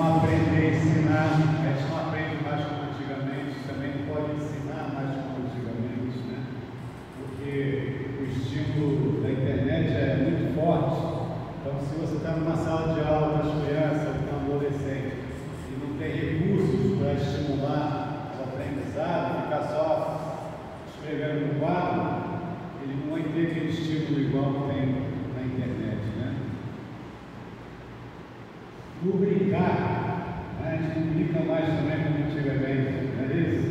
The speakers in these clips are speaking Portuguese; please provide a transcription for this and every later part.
não aprender a ensinar, a gente não aprende mais como antigamente, também não pode ensinar mais como antigamente, né? Porque o estímulo da internet é muito forte. Então, se você está numa sala de aula para as crianças, para um adolescente, e não tem recursos para estimular o aprendizado, ficar só escrevendo no quadro, ele não vai ter aquele estímulo igual que tem na internet, né? No brincar, a gente não brinca mais também como antigamente, não é isso?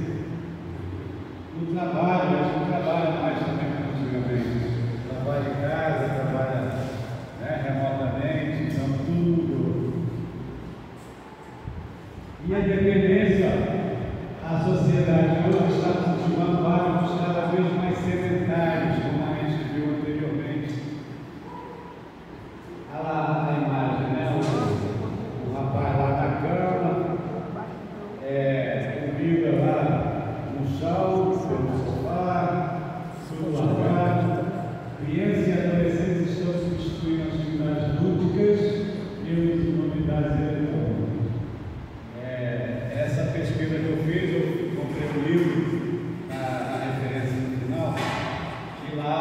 No trabalho, a gente não trabalha mais também como antigamente. Trabalha em casa, trabalha, né, remotamente, então tudo. E a dependência, a sociedade hoje está cultivando hábitos cada vez mais sedentários, como a gente viu anteriormente. Olha lá a imagem, né? O rapaz lá na cama, comida lá no chão, no sofá, tudo largado. Crianças e adolescentes estão substituindo as atividades lúdicas pelas novidades eletrônicas. Essa pesquisa que eu fiz, eu comprei um livro na referência no final, e lá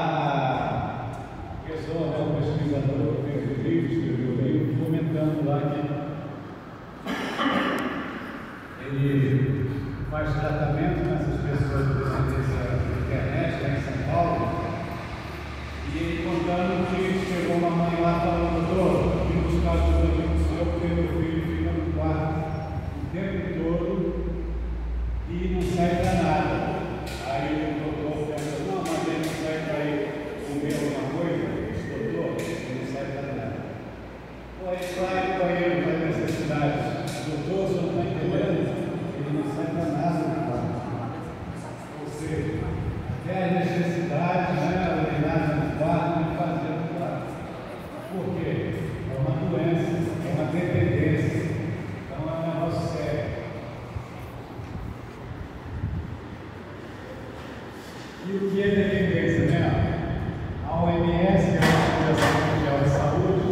a pessoa, o pesquisador que fez o livro, escreveu o livro, comentando lá que ele faz tratamento nessas pessoas de dependência da internet, lá em São Paulo, e ele contando que chegou uma mãe lá falando: doutor, vim buscar ajuda aqui do senhor, porque meu filho fica no quarto o tempo todo e não sai para nada. Aí o doutor perguntou: não, mas ele não sai para ir comer alguma coisa? Doutor, ele não sai para nada. Pô, ele sai para ir para necessidades. Doutor, você não está entendendo? Ele não sai para nada no quarto. Ou seja, até as necessidades, né, ordenadas no quarto, não fazer no quarto. Por quê? É uma doença, é uma dependência. Então é um negócio sério. E o que é dependência, né? A OMS, que é a Organização Mundial de Saúde,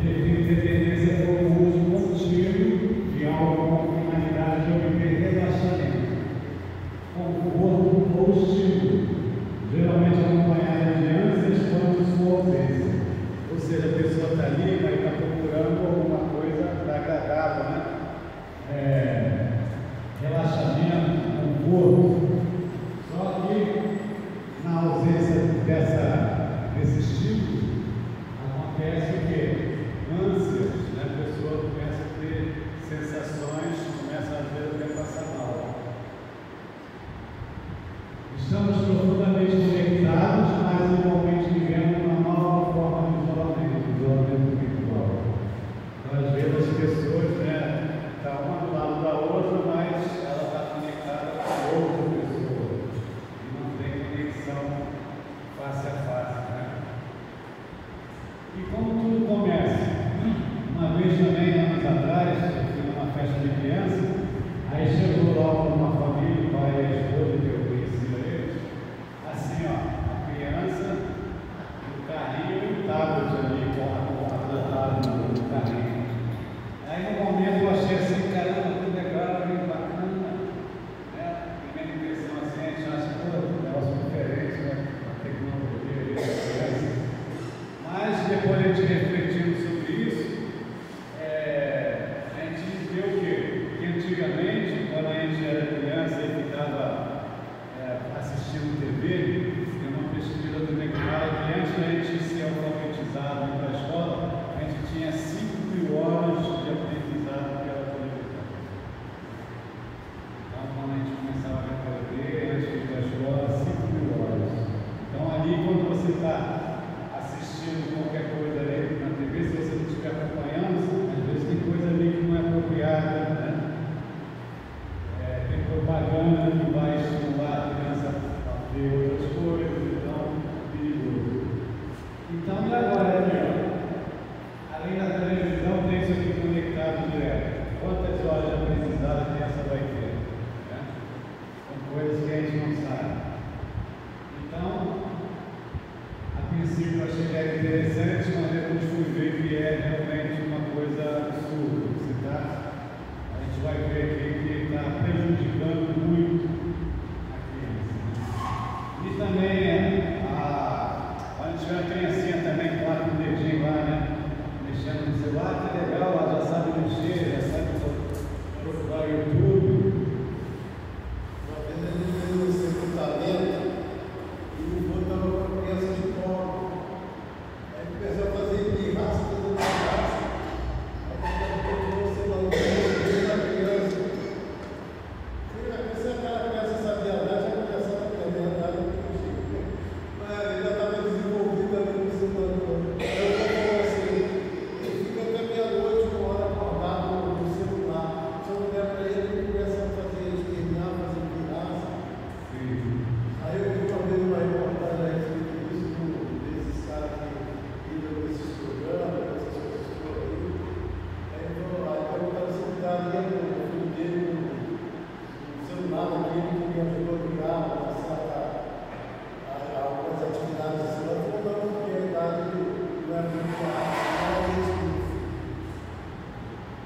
define dependência como o uso contínuo de algo com finalidade de obter relaxamento, conforto ou estímulo, geralmente acompanhada de ânsias quando sua ausência. Ou seja, a pessoa está ali, vai estar procurando alguma coisa agradável, né? Relaxamento, conforto. Só que, na ausência desse estímulo, acontece o quê? Ânsias, né? A pessoa começa a ter sensações, começa às vezes até passar mal. Estamos profundamente conectados, mas igualmente vivendo uma nova forma de isolamento virtual. Então, às vezes as pessoas, né, estão uma do lado da outra, mas ela está conectada com outra pessoa e não tem conexão face a face, né? E como tudo começa? Uma vez também, anos atrás, eu fui numa festa de criança, aí chegou lá uma família, o pai e a esposa, que eu conhecia eles, assim, ó, a criança, o carrinho e o tablet ali, adotado no carrinho. Aí no momento eu achei assim: caramba, que legal, que bacana, né? Primeira impressão assim, a gente acha que é um negócio diferente, né? A tecnologia, a criança. Mas depois a gente refletindo sobre isso, a gente viu que antigamente, quando a gente era criança e ficava assistindo TV, tem uma pesquisa também que fala que antes da gente ser alfabetizado e ir para a escola, a gente tinha 5.000 horas de aprendizado pela televisão. Então, quando a gente começava a ver TV, antes de ir para a escola, 5.000 horas. Então, ali, quando você está assistindo qualquer coisa ali na TV, se você não estiver acompanhando, às vezes tem coisa ali que não é apropriada, né? Tem propaganda que vai estimular a criança a ver outras coisas, então é perigoso. Então, e agora, aqui, além da televisão, tem isso aqui conectado direto. Quantas horas de aprendizado a criança vai ter? Né? São coisas que a gente não sabe. Então, a princípio eu achei que era interessante, mas depois fui ver que é realmente uma coisa absurda. Você está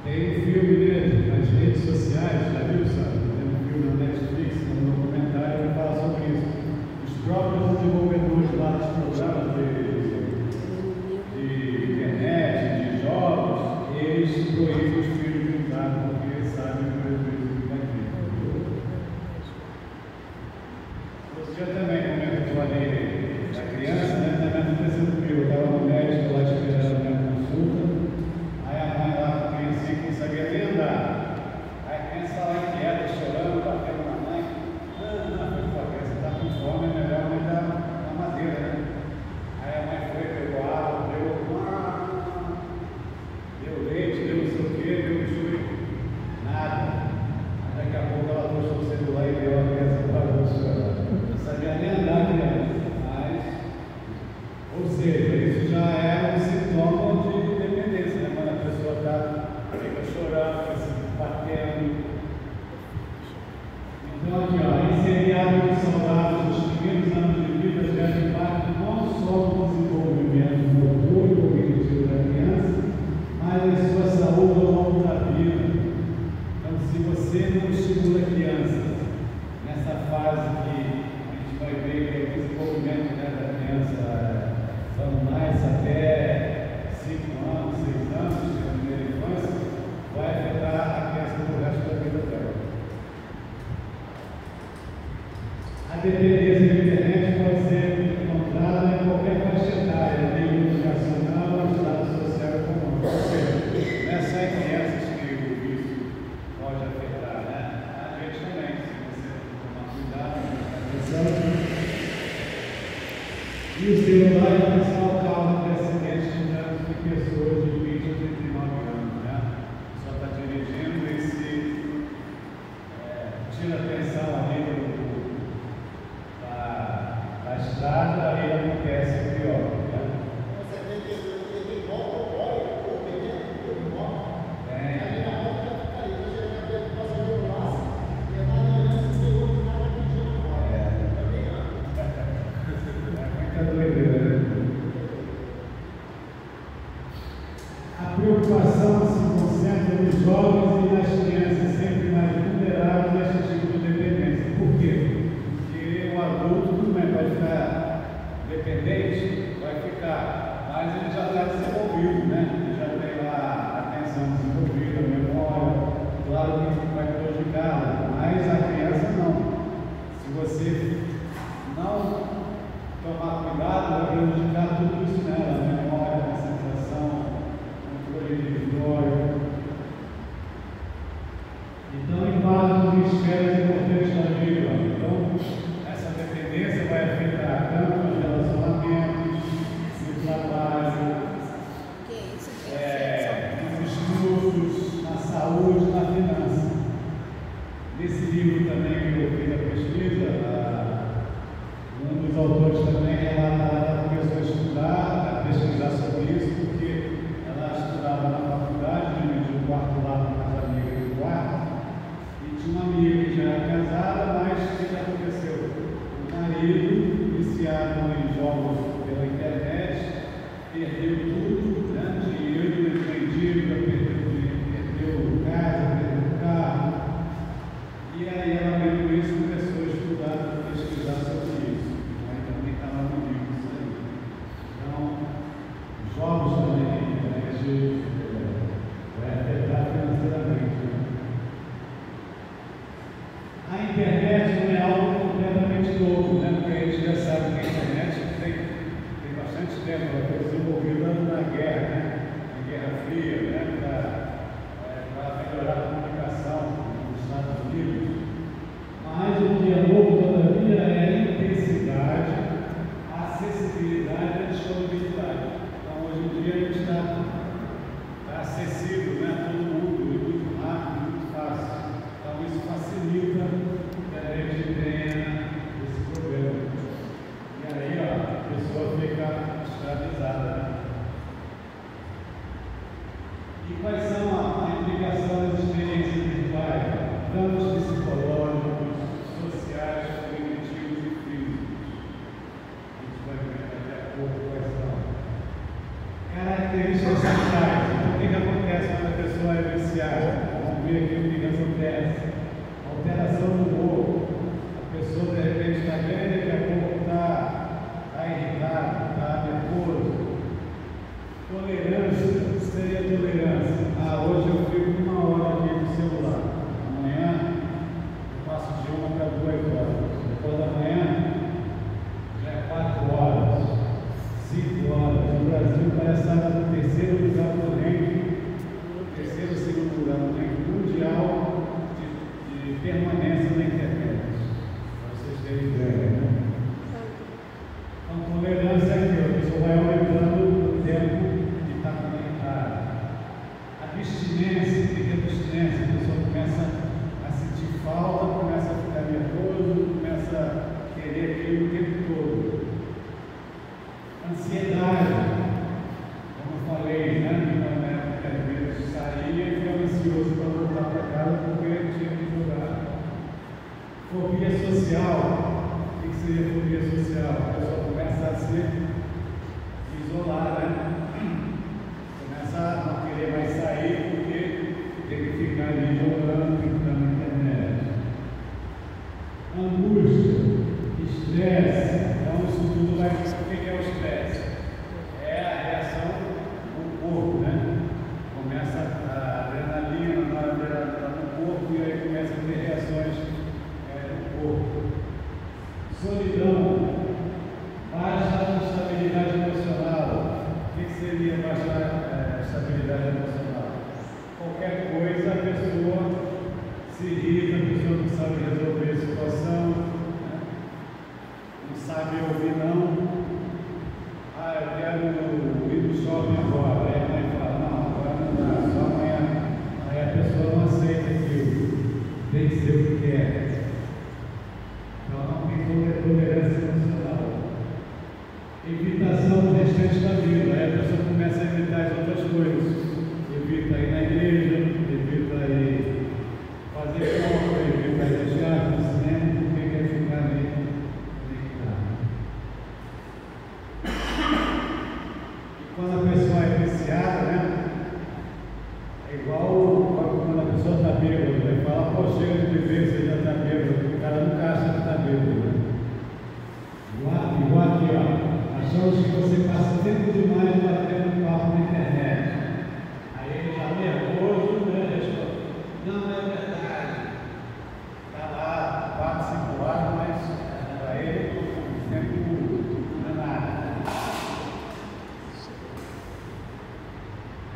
Tem um filme mesmo, nas redes sociais, já viu, sabe? Tem um filme na Netflix, um documentário que fala sobre isso. Os próprios desenvolvedores lá dos programas de internet, de jogos, eles proíbem os filhos de usar porque eles sabem que o prejuízo que vai ter. Você também comentou ali da criança, né? Também aconteceu comigo. Eu estava no médico lá esperando a minha consulta. Aí a mãe lá não sabia nem andar. Aí a criança lá inquieta, chorando, batendo na mãe. Não, a criança está com fome, é melhor a mãe dar na madeira, né? Aí a mãe foi, pegou água, deu leite, deu não sei o quê, deu chute, nada. Aí daqui a pouco ela puxou o celular e deu a criança para o chorar. Não sabia nem andar, criança. Mas, ou seja, isso já é um sintoma de dependência, né? Quando a pessoa fica chorando, fica se batendo. Então, aqui, ó, inserir hábitos saudáveis nos primeiros anos de vida gera impacto não só no desenvolvimento motor e cognitivo da criança, mas em sua saúde ao longo da vida. Então, se você não estimula a criança nessa fase que a gente vai ver que é o desenvolvimento, né, da criança, vamos mais até 5 anos, 6 anos, na primeira infância, vai afetar a criança no resto da vida dela. A dependência da internet pode ser encontrada em qualquer faixa etária, nível educacional, estado social e econômico. Ou seja, não é só em crianças que o vício pode afetar, né? A gente também, se você tomar cuidado, prestar atenção. E o celular é a principal causa de acidentes de trânsito de pessoas de 20 a 39 anos, né? Só está dirigindo e se tira a atenção ali da estrada, aí acontece o pior, né? Você vê que ele volta o óleo, o pneu, o moto. Aí na volta vai ficar aí, você já vê que passa o laço, e na aliança você ouve o cara pedindo o óleo. É muita doideira, né? A preocupação se concentra nos jovens e nas crianças sempre mais vulneráveis a esse tipo de dependência. Por quê? Porque o adulto também vai ficar dependente, vai ficar, mas ele já está desenvolvido, né? Ele já tem lá a atenção desenvolvida, a memória, claro que vai prejudicar, mas a criança não. Se você não tomar cuidado, vai prejudicar tudo isso nela, a memória, a concentração, controle individual. Então, impacto de esferas importantes da vida. Então, essa dependência vai afetar tanto os relacionamentos, no trabalho, nos estudos, na saúde, na finança. Nesse livro também que eu fiz a pesquisa, um dos autores também ela começou a estudar, a pesquisar sobre isso, porque ela estudava na faculdade, dividiu o quarto lá com as amigas do quarto, e tinha uma amiga que já era casada, mas o que aconteceu? O marido, viciado ver aqui o que acontece. Alteração do humor. A pessoa de repente está bem, daqui a pouco está irritado, está nervoso. Tolerância, seria tolerância. Hoje eu fico 1 hora aqui no celular. Amanhã eu passo de 1 para 2 horas. Depois da manhã já é 4 horas, 5 horas. O Brasil parece estar no 3º lugar do ranking, 3º ou 2º lugar do ranking mundial de permanência na internet. Para vocês terem ideia, né? Então, tolerância é aqui, a pessoa vai aumentando o tempo de estar conectado. Abstinência, o que é abstinência? A pessoa começa a sentir falta, começa a ficar nervoso, começa a querer aquilo o tempo todo. Ansiedade, como eu falei, né? Na época às vezes saía e ficava ansioso para voltar para casa porque tinha que jogar. Fobia social, o que seria fobia social? A pessoa começa a se isolar, né? Começa a não querer mais sair porque tem que ficar ali jogando, ficando na internet. Angústia, estresse. Então, isso tudo vai. O que é o estresse? É a reação do corpo, né? Começa a adrenalina, a noradrenalina no corpo e aí começa a ter reações no corpo. Solidão, baixa estabilidade emocional. O que seria baixa estabilidade emocional? Qualquer coisa, a pessoa se irrita, a pessoa não sabe resolver a situação, né? Não sabe ouvir não. Eu quero ir no shopping agora. Aí a mãe fala, não, agora não dá, só amanhã. Aí a pessoa não aceita aquilo, tem que ser o que quer. Então não tem tolerância emocional. Evitação do restante da vida. Aí a pessoa começa a evitar as outras coisas. Evita ir na igreja, evita ir fazer compra, evita ir no teatro, no cinema, porque quer ficar ali conectado. E quando a pessoa é viciada, né? É igual quando a pessoa está bêbada, vai falar, pô, chega de beber, você já está bêbado. O cara nunca acha que está bêbado, né? Igual aqui, ó. Achamos que você passa tempo demais batendo papo na internet. Aí ele está nervoso, né? Não é verdade. Está lá, 4, 5 horas, mas para ele o tempo não é nada.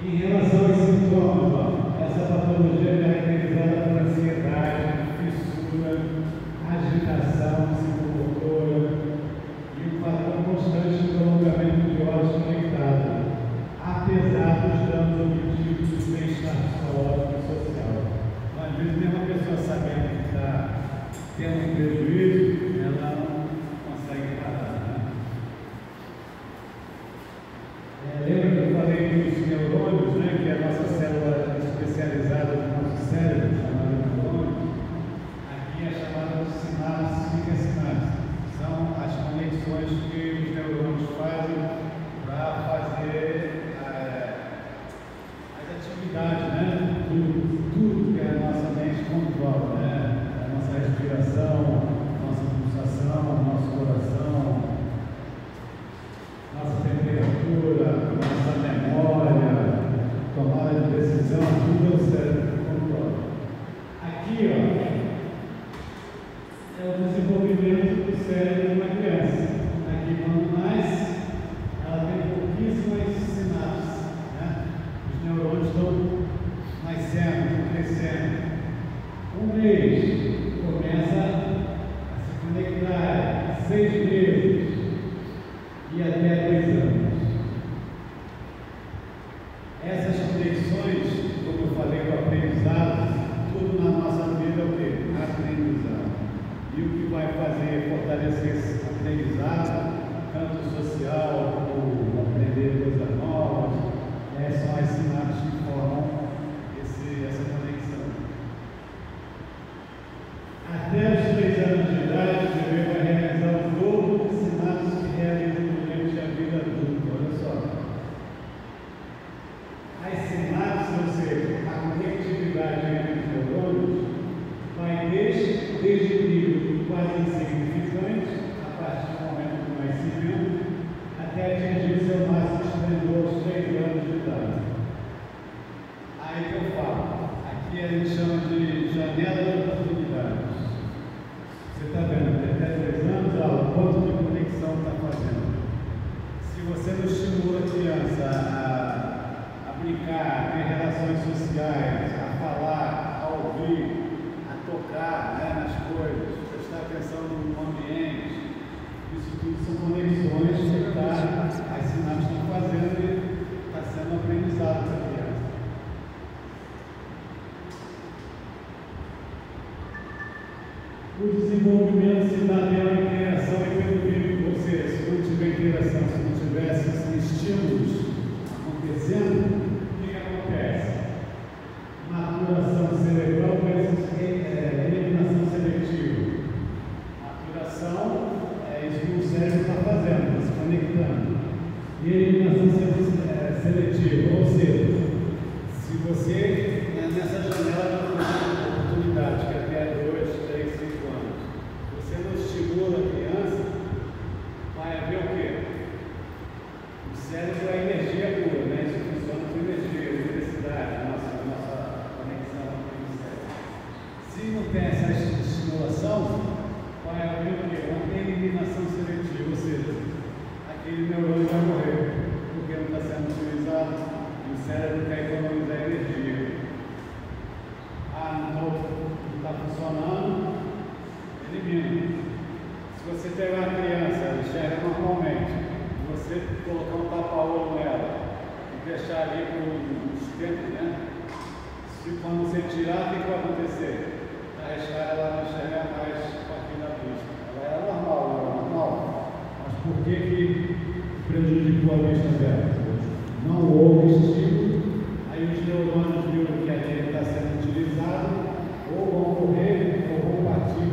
Em relação aos sintomas, ó, essa patologia é caracterizada por ansiedade, fissura, agitação psicomotora e um padrão constante de prolongamento de horas conectadas, apesar dos danos objetivos do bem-estar psicológico e social. Então, às vezes, mesmo a pessoa sabendo que está tendo um prejuízo, ela não consegue parar, né? Lembra que eu falei dos neurônios, né? Que é a nossa célula especializada no nosso cérebro, chamada neurônio. Aqui é chamada de sinapse. O que é sinapse? São as conexões que os neurônios fazem para fazer as atividades, né? Tudo que a nossa mente controla, né? A nossa respiração, a nossa pulsação, o nosso coração, nossa temperatura, nossa memória, tomada de decisão, tudo é o cérebro que controla. Aqui, ó, é o desenvolvimento do cérebro de uma criança. Aqui, quando nasce, ela tem pouquíssimas sinapses, né? Os neurônios estão nascendo, crescendo. Um mês começa a se conectar, 6 meses e até 2 anos. Essas conexões, como eu falei, do aprendizado, tudo na nossa vida é o quê? Aprendizado. E o que vai fazer fortalecer esse aprendizado, tanto social como aprender coisas novas, são as sinapses que formam essa conexão. Até os 3 anos de idade, o bebê vai realizar o dobro de sinapses que realiza durante a vida adulta. Olha só. As sinapses, ou seja, a conectividade entre os você não estimula a criança a brincar, a ter relações sociais, a falar, a ouvir, a tocar, né, nas coisas, prestar atenção no ambiente, isso tudo são conexões que as sinapses estão fazendo e está sendo aprendizado para a criança. O desenvolvimento se dá pela interação e pelo vínculo, ou seja, se não tiver interação, se não tivesse estímulos acontecendo, o que acontece? Maturação cerebral versus eliminação seletiva. Maturação é isso que o cérebro está fazendo, se conectando. E eliminação seletiva, ou seja, se você, nessa janela de oportunidade, que até 2, 3, 5 anos, você não estimula a criança, vai haver o quê? O cérebro é energia pura, né? Isso funciona com energia, eletricidade, nossa conexão com o cérebro. Se não tem essa estimulação, vai haver o quê? Uma eliminação seletiva, ou seja, aquele neurônio vai morrer, porque não está sendo utilizado e o cérebro quer economizar energia. Não está funcionando, elimina. Se você pegar uma criança, ela enxerga normalmente, você colocar um tapa-olho nela e deixar ali por uns tempos, né? Se quando você tirar, o que vai acontecer? Arriscar ela não enxergar mais com aquilo na vista. Ela era normal, mas por que prejudicou a vista dela? Não houve estímulo, aí os neurônios viram que a dele está sendo utilizado, ou vão morrer, ou vão partir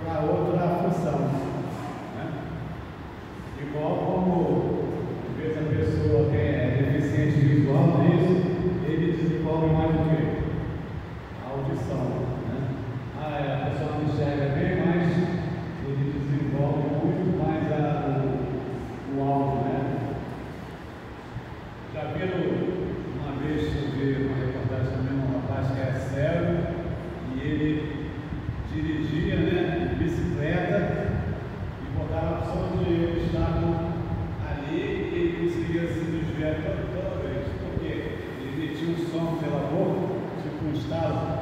para outra função. Né? Igual como, às vezes, a pessoa que é deficiente visual, não é isso? Ele desenvolve mais o quê? A audição. Né? A pessoa não enxerga bem, mas ele desenvolve muito mais o áudio. Né? Já viram? Uma vez eu vi uma reportagem também, um rapaz que é cego e ele dirigia, né, bicicleta e botava a opção de obstáculo ali e ele conseguia se desviar toda vez. Por quê? Ele emitia um som pela boca, tipo um estalo.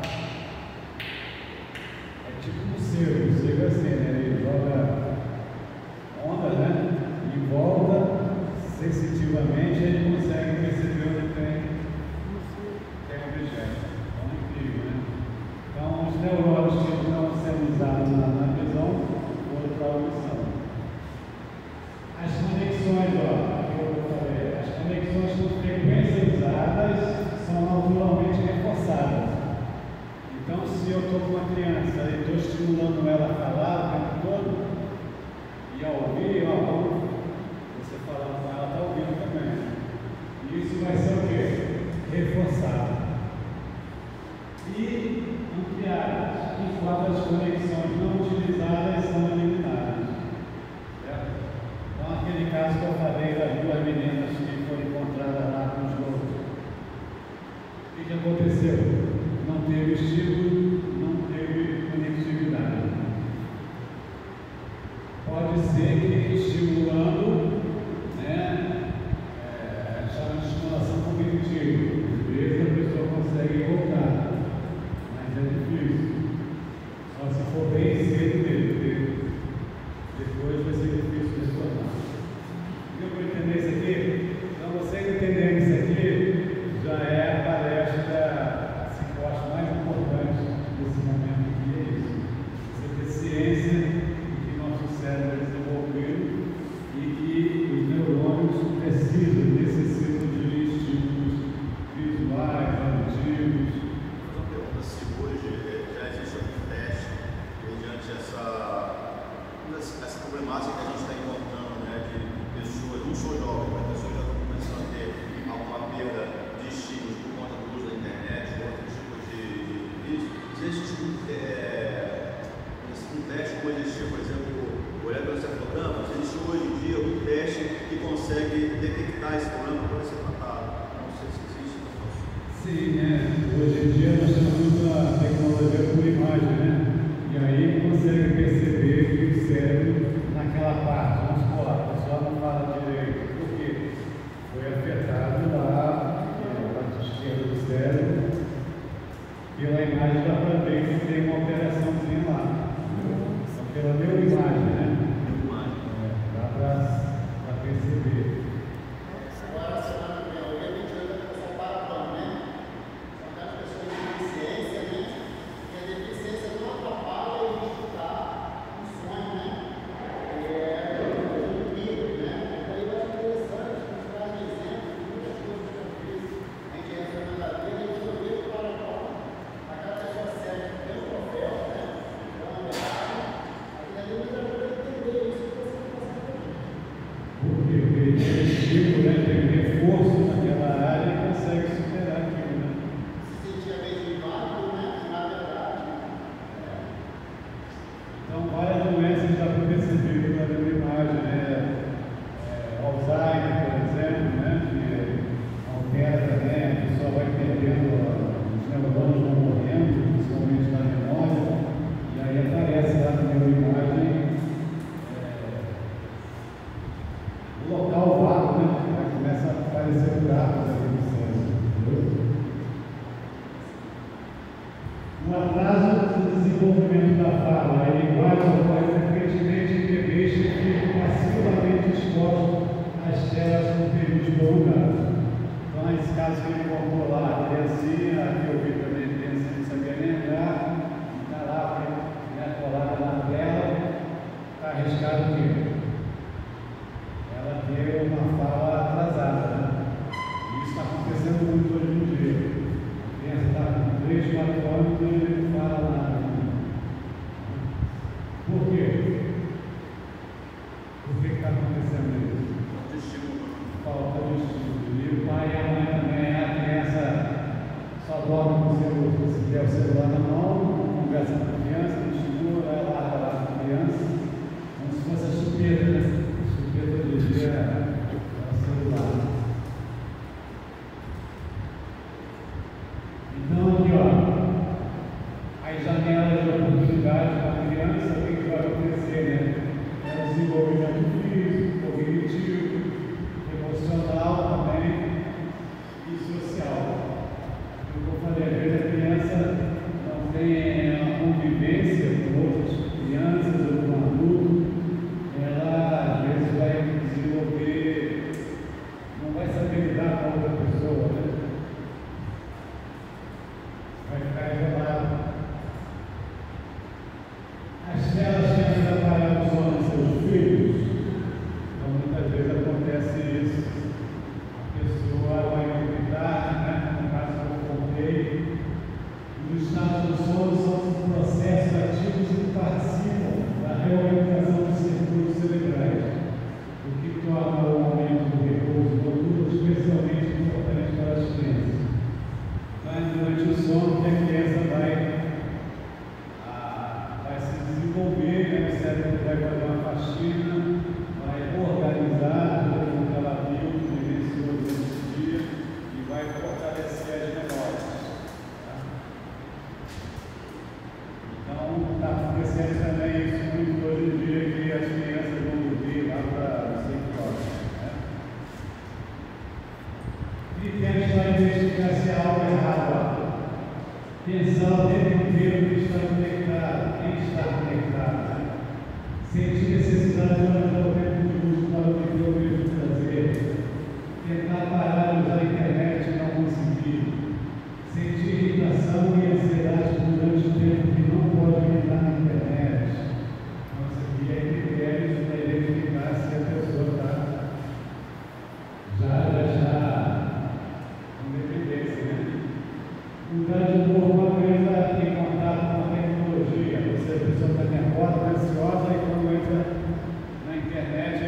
É tipo um cego é assim, né? Ele joga onda, né? E volta sensitivamente, ele consegue perceber onde tem objeto. Então é incrível, né? Então os neurônios que estão sendo usados na visão foram para a audição. As conexões, que eu falei, as conexões com frequências usadas são naturalmente reforçadas. Então, se eu estou com uma criança e estou estimulando ela a falar o tempo todo, e a ouvir, você falando com ela, está ouvindo também. E isso vai ser o quê? Reforçado. E ampliadas, enquanto as conexões não utilizadas são eliminadas. Certo? Então, aquele caso que eu falei das 2 meninas que foram encontradas lá com os loucos. O que aconteceu? Não teve estímulo, não teve conectividade. Pode ser que estimulando, né, chama de estimulação cognitiva. Às vezes a pessoa consegue voltar, mas é difícil. Só se for bem cedo mesmo, depois vai ser difícil retornar. Deu para entender isso aqui? Então, você entendendo isso aqui, já é a palestra, se eu acho mais importante nesse momento aqui, é isso. Você ter ciência de que nosso cérebro é desenvolvido e que os neurônios necessitam de estímulos visuais, auditivos. Uma pergunta: se hoje já existe algum teste mediante Pela imagem dá para ver que tem uma operaçãozinha lá. Então, pela minha imagem, né? Dá para perceber. Agora, semana que vem, o dia 28 vai começar o Parapam, né? São aquelas pessoas com deficiência, né? E a deficiência não atrapalha ele escutar um sonho, né? Um livro, né? Aí vai ser interessante, mostrar um exemplo de muitas coisas que eu fiz. A gente entra na cadeira e a gente vê o Parapam. Aquela pessoa cega que tem um troféu, né? Então, aquilo ali não dá para entender isso que você está fazendo. Porque ele tipo, né? Tem reforço naquela área e consegue superar aquilo, né? Se sentia meio inválido, né? Na verdade. Então, várias doenças dá para perceber pela minha imagem, né? Alzheimer, por exemplo, né? Que altera também, a pessoa vai perdendo, os neurônios vão morrendo, principalmente na memória, e aí aparece lá na minha imagem o local vago, né? Aí começa a aparecer buracos ali no centro, entendeu? Um atraso do desenvolvimento da fala, a linguagem ocorre frequentemente em bebês que ficam passivamente expostos às telas por períodos prolongados. Então, nesse caso que ele contou lá, a criancinha, que eu vi também, a criancinha não sabia nem andar, está lá, né, colada na tela, está arriscado o quê? Ela ter uma fala atrasada, né? E isso está acontecendo muito hoje em dia. A criança está com 3, 4 anos e ele não fala nada. Por quê? Por que está acontecendo isso? Falta de estímulo. E o pai e a mãe também, a criança só dorme com o celular. Se der o celular na mão, conversa com a criança, não estimula, ela larga lá com a criança, como se fosse a chupeta, né? A chupeta do dia é o celular. Então, aqui, ó, as janelas de oportunidade para a criança, o que vai acontecer, né? É o desenvolvimento físico, cognitivo, emocional também e social. Como eu falei, às vezes a criança não tem a convivência com outras crianças ou com um adulto, ela às vezes vai desenvolver, não vai saber lidar com outra pessoa, né? Vai ficar isolado. As telas têm atrapalhado o sono de seus filhos. Então, muitas vezes acontece isso. A pessoa vai gritar, né? No caso que eu contei. Os estados do sono são processos ativos que participam da reorganização dos circuitos cerebrais, o que torna o aumento do repouso noturno especialmente importante para as crianças. Mas durante o sono que a criança vai se desenvolver, né? O cérebro vai fazer uma faxina, vai organizar tudo o que ela viu, vivenciou durante o dia e vai fortalecer as memórias. Tá? Então, está acontecendo também isso muito hoje em dia, que as crianças vão dormir lá para 5 horas. Né? E temos para investigar se há algo errado. Pensar o tempo inteiro que está conectado, quem está conectado. Né? Sentir necessidade de aumentar o tempo de uso para o que eu vejo prazer. Tentar parar de usar a internet e não conseguir. Sentir irritação e ansiedade durante o tempo que não pode entrar na internet. Então, isso aqui é critérios para identificar se a pessoa já com dependência, né? Mudar de novo, uma criança tem contato com a tecnologia. Ou seja, a pessoa está nervosa, ansiosa e quando entra na internet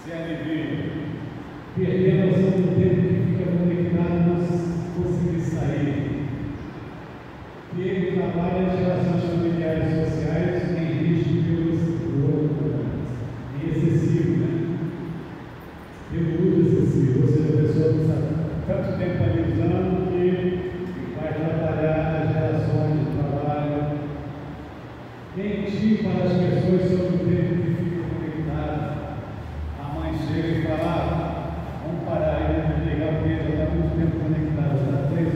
se alivia. Perder a noção do tempo que fica conectado e não conseguir sair. Ter trabalho as relações familiares e sociais em risco de excessivo, né? Pelo uso excessivo, ou seja, a pessoa precisa tanto tempo ali usando que vai atrapalhar as relações de trabalho. Mentir para as pessoas sobre o tempo que fica conectado. A mãe chega e fala, vamos parar aí, né? Ligar porque já está muito tempo conectado, já está 3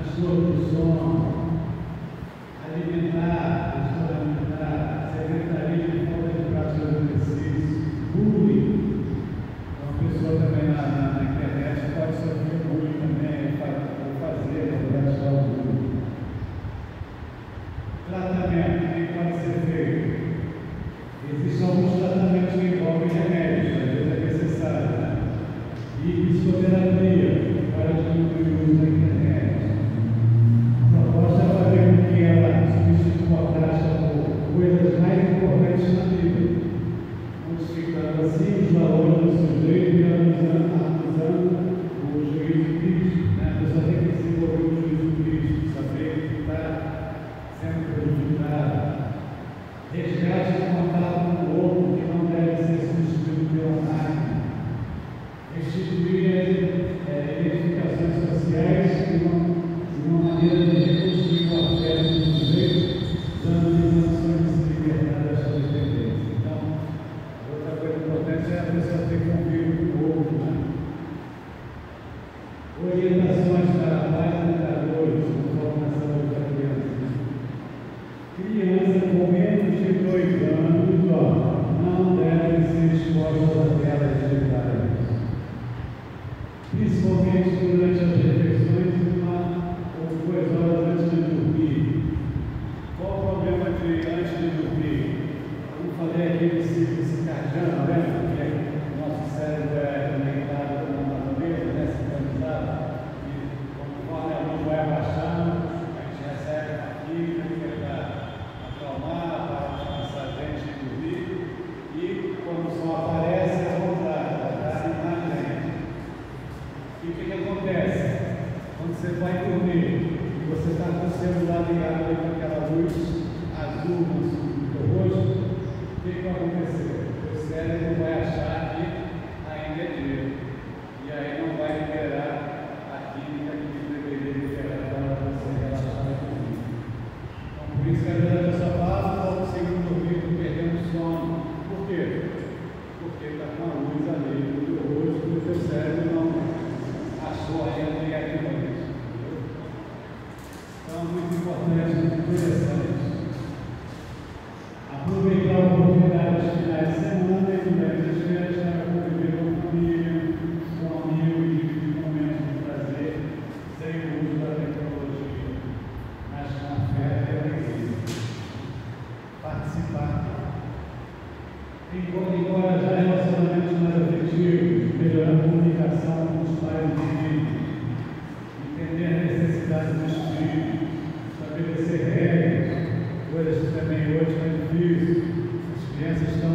transtorno do sono, transtorno alimentar, sedentarismo, falta de prática de exercício, bullying. Uma pessoa também na internet pode sofrer bullying também, ou fazer, na verdade, o bullying. Tratamento, quem pode ser feito? Existem alguns tratamentos que envolvem remédios, às vezes é necessário, né? E psicoterapia, para diminuir o uso da internet. A proposta é fazer com que ela substitua a prática por coisas mais importantes na vida, modificando assim os valores do sujeito e analisando o juízo crítico. Né? A pessoa tem que desenvolver o juízo crítico, saber que está sendo prejudicado. Resgate de contato com o outro, que não deve ser substituído pela máquina. Restituir identificações sociais de uma maneira de reconstruir o afeto do sujeito, dando sanções de se libertar da sua dependência. Então, outra coisa importante é a pessoa ter convívio com o outro. Né? Orientações para pais educadores, formação da criança. Criança com menos de 2 anos não deve ser exposta a telas digitais, principalmente durante as refeições e 1 ou 2 horas antes de dormir. Qual o problema de antes de dormir? Vamos fazer aquele ciclo circadiano, né? Porque o nosso cérebro é conectado com a natureza, né? Sincronizado, e conforme a luz vai abaixando, a gente recebe a química que vai acalmar, para descansar a gente e dormir, e quando o sol aparece, é o contrário, vai animar a gente. E o que acontece? Quando você vai dormir e você está com o celular ligado com aquela luz azul no seu rosto, o que vai acontecer? O cérebro vai achar que ainda é dia, e aí não vai liberar a química que deveria liberar para você relaxar e dormir. Então, por isso que às vezes a pessoa fala, não estou conseguindo dormir, estou perdendo sono. Por quê? Porque está com a luz ali no teu rosto e o teu cérebro não achou ainda negativamente. Então, muito importante, muito interessante. Aproveitar a oportunidade de finais de semana e durante as férias para conviver com a família, com amigos, dividir momentos de prazer, sem o uso da tecnologia, mas com fé e alegria. Participar. Encorajar relacionamentos mais afetivos, melhorar a comunicação com os pais e filhos, entender a necessidade dos filhos, estabelecer regras, coisas que também hoje é difícil. As crianças estão